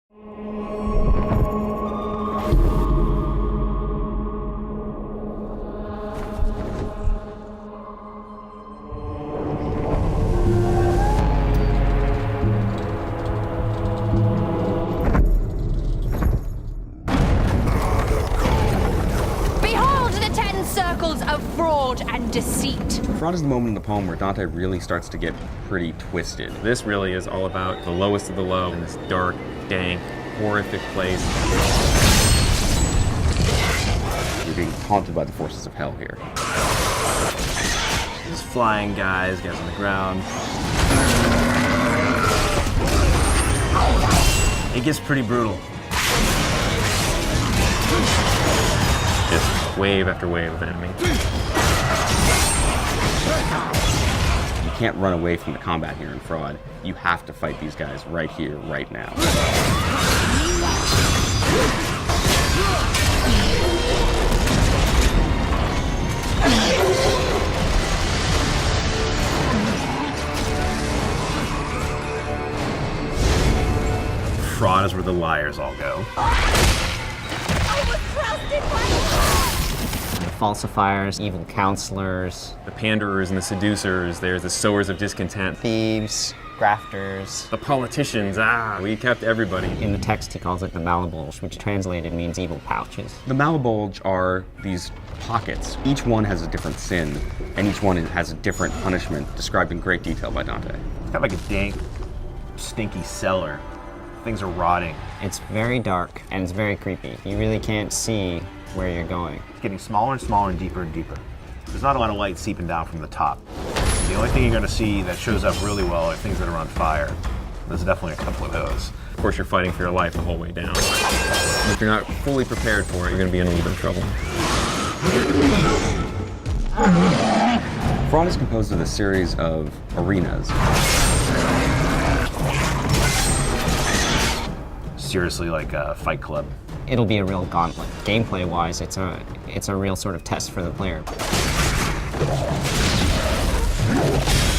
Circles of fraud and deceit. Fraud is the moment in the poem where Dante really starts to get pretty twisted. This really is all about the lowest of the low in this dark, dank, horrific place. You're being haunted by the forces of hell here. There's flying guys on the ground. It gets pretty brutal. Just wave after wave of enemy. You can't run away from the combat here in Fraud. You have to fight these guys right here, right now. Fraud is where the liars all go. The falsifiers, evil counselors, The panderers and the seducers, there's the sowers of discontent. thieves, grafters. The politicians, we kept everybody. In the text, he calls it the malabulge, which translated means evil pouches. The malabulge are these pockets. Each one has a different sin, and each one has a different punishment, described in great detail by Dante. It's kind of like a dank, stinky cellar. Things are rotting. It's very dark, and it's very creepy. You really can't see where you're going. It's getting smaller and smaller and deeper and deeper. There's not a lot of light seeping down from the top. The only thing you're going to see that shows up really well are things that are on fire. There's definitely a couple of those. Of course, you're fighting for your life the whole way down. If you're not fully prepared for it, you're going to be in a little bit of trouble. Fraud is composed of a series of arenas. Seriously, like a Fight Club. It'll be a real gauntlet. Gameplay-wise, it's a real sort of test for the player.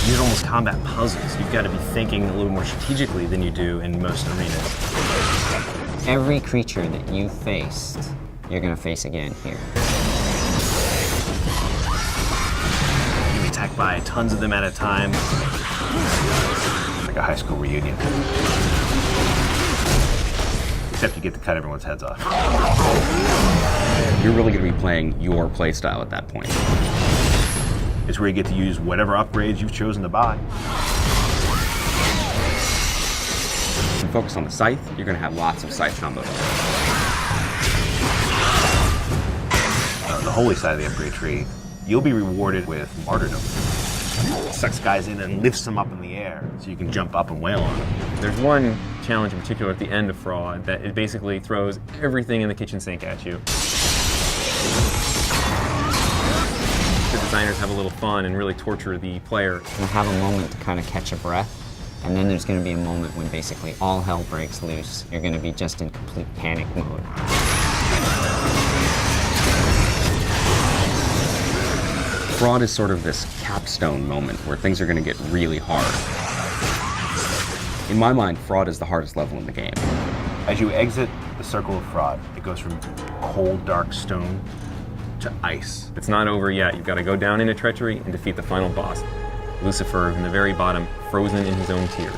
These are almost combat puzzles. You've got to be thinking a little more strategically than you do in most arenas. Every creature that you faced, you're going to face again here. You attack by tons of them at a time. Like a high school reunion. Except you get to cut everyone's heads off. You're really going to be playing your playstyle at that point. It's where you get to use whatever upgrades you've chosen to buy. If you focus on the scythe, you're going to have lots of scythe combos. The holy side of the upgrade tree, you'll be rewarded with martyrdom. Sucks guys in and lifts them up in the air so you can jump up and wail on them. There's one challenge in particular at the end of Fraud that it basically throws everything in the kitchen sink at you. The designers have a little fun and really torture the player. You'll have a moment to kind of catch a breath, and then there's going to be a moment when basically all hell breaks loose. You're going to be just in complete panic mode. Fraud is sort of this capstone moment where things are going to get really hard. In my mind, Fraud is the hardest level in the game. As you exit the circle of Fraud, it goes from cold, dark stone to ice. It's not over yet. You've got to go down into treachery and defeat the final boss, Lucifer, in the very bottom, frozen in his own tears.